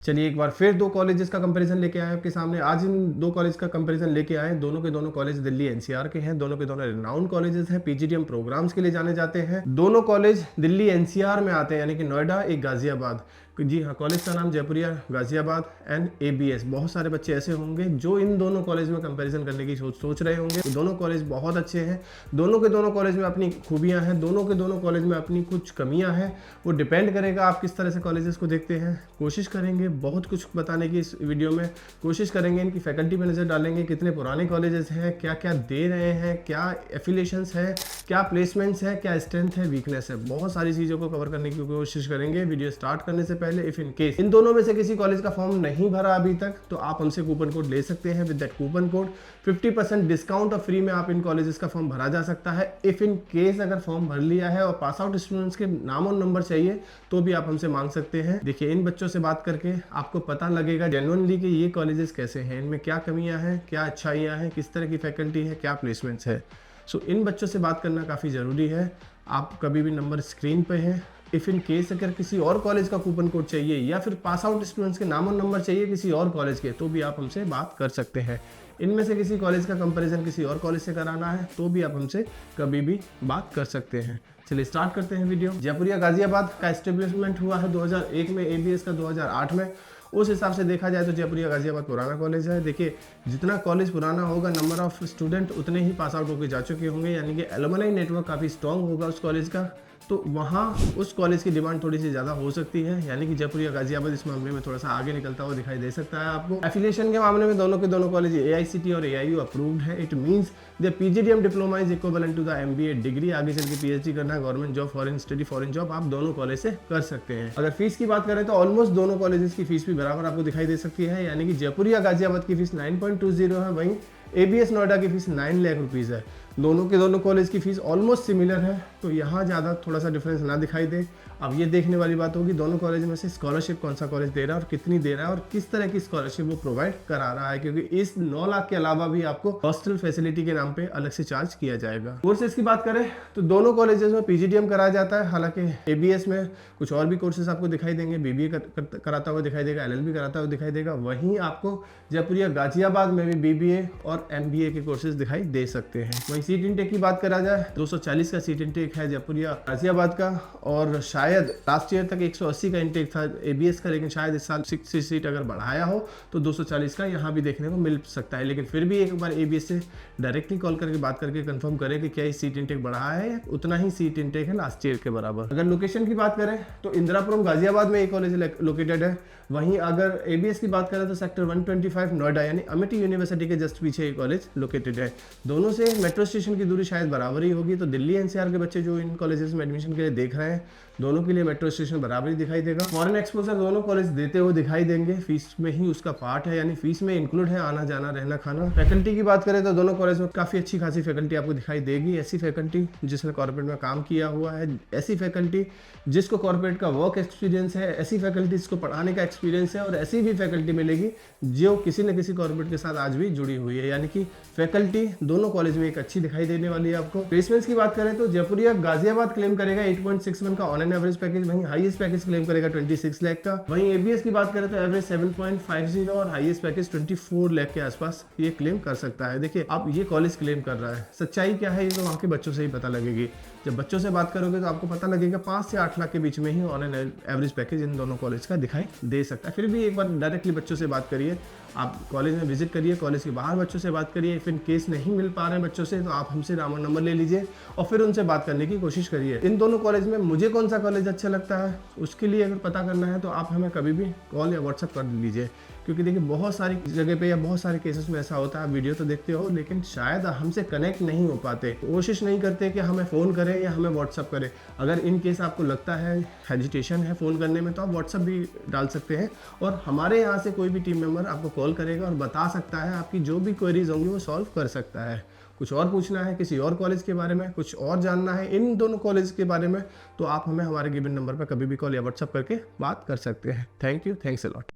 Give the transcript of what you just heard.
चलिए एक बार फिर दो कॉलेजेस का कंपैरिजन लेके आए आपके सामने। आज इन दो कॉलेज का कंपैरिजन लेके आए, दोनों के दोनों कॉलेज दिल्ली एनसीआर के हैं, दोनों के दोनों रिनाउंड कॉलेजेस हैं, पीजीडीएम प्रोग्राम्स के लिए जाने जाते हैं। दोनों कॉलेज दिल्ली एनसीआर में आते हैं, यानी कि नोएडा, एक गाजियाबाद। जी हाँ, कॉलेज का नाम जयपुरिया गाजियाबाद एंड एबीएस। बहुत सारे बच्चे ऐसे होंगे जो इन दोनों कॉलेज में कंपैरिजन करने की सोच रहे होंगे। तो दोनों कॉलेज बहुत अच्छे हैं, दोनों के दोनों कॉलेज में अपनी खूबियां हैं, दोनों के दोनों कॉलेज में अपनी कुछ कमियां हैं। वो डिपेंड करेगा आप किस तरह से कॉलेजेस को देखते हैं। कोशिश करेंगे बहुत कुछ बताने की इस वीडियो में, कोशिश करेंगे इनकी फैकल्टी पर नज़र डालेंगे, कितने पुराने कॉलेजेस हैं, क्या क्या दे रहे हैं, क्या एफिलिएशंस है, क्या प्लेसमेंट्स है, क्या स्ट्रेंथ है, वीकनेस है, बहुत सारी चीज़ों को कवर करने की कोशिश करेंगे। वीडियो स्टार्ट करने से पहले इफ इन केस इन दोनों में से किसी कॉलेज का फॉर्म नहीं भरा अभी तक, तो आप हमसे कूपन कोड ले सकते हैं। With that coupon code 50% discount और फ्री में आप इन कॉलेजेस का फॉर्म भरा जा सकता है। इफ इन केस अगर फॉर्म भर लिया है और पास आउट स्टूडेंट्स के नाम और नंबर चाहिए तो भी आप हमसे मांग सकते हैं। देखिए, इन बच्चों से बात करके आपको पता लगेगा जेन्युइनली कि ये कॉलेजेस कैसे हैं, इनमें क्या कमियां हैं, क्या अच्छाइयां हैं, किस तरह की फैकल्टी है, क्या प्लेसमेंट्स है। सो इन बच्चों से बात करना काफ़ी ज़रूरी है। आप कभी भी नंबर स्क्रीन पे है। इफ़ इन केस अगर किसी और कॉलेज का कूपन कोड चाहिए या फिर पास आउट स्टूडेंट्स के नाम और नंबर चाहिए किसी और कॉलेज के, तो भी आप हमसे बात कर सकते हैं। इनमें से किसी कॉलेज का कंपैरिजन किसी और कॉलेज से कराना है तो भी आप हमसे कभी भी बात कर सकते हैं। चलिए स्टार्ट करते हैं वीडियो। जयपुरिया गाजियाबाद का एस्टेब्लिशमेंट हुआ है 2001 में, एबीएस का 2008 में। उस हिसाब से देखा जाए तो जयपुरिया गाजियाबाद पुराना कॉलेज है। देखिए, जितना कॉलेज पुराना होगा, नंबर ऑफ स्टूडेंट उतने ही पास आउट होकर जा चुके होंगे, यानी कि एलुमनाई नेटवर्क काफ़ी स्ट्रॉन्ग होगा उस कॉलेज का। तो वहाँ उस कॉलेज की डिमांड थोड़ी सी ज़्यादा हो सकती है, यानी कि जयपुरिया गाजियाबाद इस मामले में थोड़ा सा आगे निकलता हुआ दिखाई दे सकता है आपको। एफिलिएशन के मामले में दोनों के दोनों कॉलेज AICTE और AIU अप्रूव्ड है। It means the PGDM diploma is equivalent to the MBA degree. आगे चल के PhD करना है, government job, foreign study, foreign job, आप दोनों कॉलेज से कर सकते हैं। अगर फीस की बात करें तो ऑलमोस्ट दोनों कॉलेजेस की फीस भी बराबर आपको दिखाई दे सकती है, यानी कि जयपुरिया गाजियाबाद की फीस 9.20 है, वहीं ABS नोएडा की फीस 9 लाख रुपीज़ है। दोनों के दोनों कॉलेज की फीस ऑलमोस्ट सिमिलर है, तो यहाँ ज़्यादा थोड़ा सा डिफरेंस ना दिखाई दे। अब ये देखने वाली बात होगी दोनों कॉलेज में से स्कॉलरशिप कौन सा कॉलेज दे रहा है और कितनी दे रहा है और किस तरह की स्कॉलरशिप वो प्रोवाइड करा रहा है, क्योंकि इस 9 लाख के अलावा भी आपको हॉस्टल फैसिलिटी के नाम पे अलग से चार्ज किया जाएगा। कोर्सेज की बात करें तो दोनों कॉलेजेस में पीजीडीएम कराया जाता है, हालांकि एबीएस में कुछ और भी कोर्सेज आपको दिखाई देंगे, बीबीए कराता हुआ दिखाई देगा, LLB कराता हुआ दिखाई देगा। वहीं आपको जयपुरिया गाजियाबाद में भी बीबीए और MBA के कोर्सेज दिखाई दे सकते हैं। वहीं सीट इनटेक की बात करा जाए, 240 का सीट इनटेक है जयपुरिया गाजियाबाद का, और शायद लास्ट ईयर तक 180 का इनटेक था एबीएस का, लेकिन शायद इस साल 60 सीट अगर बढ़ाया हो तो 240 का यहाँ भी देखने को मिल सकता है। लेकिन फिर भी एक बार एबीएस से डायरेक्टली कॉल करके बात करके कंफर्म करें कि क्या ये सीट इनटेक बढ़ा है, उतना ही सीट इनटेक है लास्ट ईयर के बराबर। अगर लोकेशन की बात करें तो इंदिरापुरम गाजियाबाद में एक कॉलेज लोकेटेड है। वहीं अगर एबीएस की बात करें तो सेक्टर 125 नोएडा यानी अमिटी यूनिवर्सिटी के जस्ट पीछे एक कॉलेज लोकेटेड है। दोनों से मेट्रो स्टेशन की दूरी शायद बराबर ही होगी, तो दिल्ली एनसीआर के बच्चे जो इन कॉलेजेस में एडमिशन के लिए देख रहे हैं, दोनों के लिए मेट्रो स्टेशन बराबर ही दिखाई देगा। फॉरेन एक्सपोजर दोनों कॉलेज देते हुए दिखाई देंगे, फीस में ही उसका पार्ट है, यानी फीस में इंक्लूड है आना जाना रहना खाना। फैकल्टी की बात करें तो दोनों कॉलेज में काफ़ी अच्छी खासी फैकल्टी आपको दिखाई देगी। ऐसी फैकल्टी जिसने कॉर्पोरेट में काम किया हुआ है, ऐसी फैकल्टी जिसको कॉर्पोरेट का वर्क एक्सपीरियंस है, ऐसी फैकल्टी जिसको पढ़ाने का एक्सपीरियंस है, और ऐसी भी फैकल्टी मिलेगी जो किसी न किसी कॉर्पोरेट के साथ आज भी जुड़ी हुई है, यानी कि फैकल्टी दोनों कॉलेज में एक अच्छी दिखाई देने वाली है आपको। प्लेसमेंट्स की बात करें तो जयपुरिया गाजियाबाद क्लेम करेगा 8.61 का ऑन एन एवरेज पैकेज, वहीं हाईएस्ट पैकेज क्लेम करेगा 26 लाख का। वहीं एबीएस की बात करें तो एवरेज 7.50 और हाईएस्ट पैकेज 24 लाख के आसपास ये क्लेम कर सकता है। देखिए, अब ये कॉलेज क्लेम कर रहा है, सच्चाई क्या है ये तो वहाँ के बच्चों से ही पता लगेगी। जब बच्चों से बात करोगे तो आपको पता लगेगा 5 से 8 लाख के बीच में ही ऑन एन एवरेज पैकेज इन दोनों कॉलेज का दिखाई दे सकता है। फिर भी एक बार डायरेक्टली बच्चों से बात करिए, आप कॉलेज में विजिट करिए, कॉलेज के बाहर बच्चों से बात करिए। फिर केस नहीं मिल पा रहे हैं बच्चों से तो आप हमसे नाम और नंबर ले लीजिए और फिर उनसे बात करने की कोशिश करिए। इन दोनों कॉलेज में मुझे कौन सा कॉलेज अच्छा लगता है उसके लिए अगर पता करना है तो आप हमें कभी भी कॉल या व्हाट्सअप कर लीजिए, क्योंकि देखिए बहुत सारी जगह पे या बहुत सारे केसेस में ऐसा होता है, आप वीडियो तो देखते हो लेकिन शायद हमसे कनेक्ट नहीं हो पाते, कोशिश नहीं करते कि हमें फ़ोन करें या हमें व्हाट्सअप करें। अगर इन केस आपको लगता है हेजिटेशन है फ़ोन करने में तो आप व्हाट्सअप भी डाल सकते हैं और हमारे यहाँ से कोई भी टीम मेंबर आपको कॉल करेगा और बता सकता है, आपकी जो भी क्वेरीज होंगी वो सॉल्व कर सकता है। कुछ और पूछना है किसी और कॉलेज के बारे में, कुछ और जानना है इन दोनों कॉलेज के बारे में, तो आप हमें हमारे गिवन नंबर पर कभी भी कॉल या व्हाट्सअप करके बात कर सकते हैं। Thank you, thanks a lot.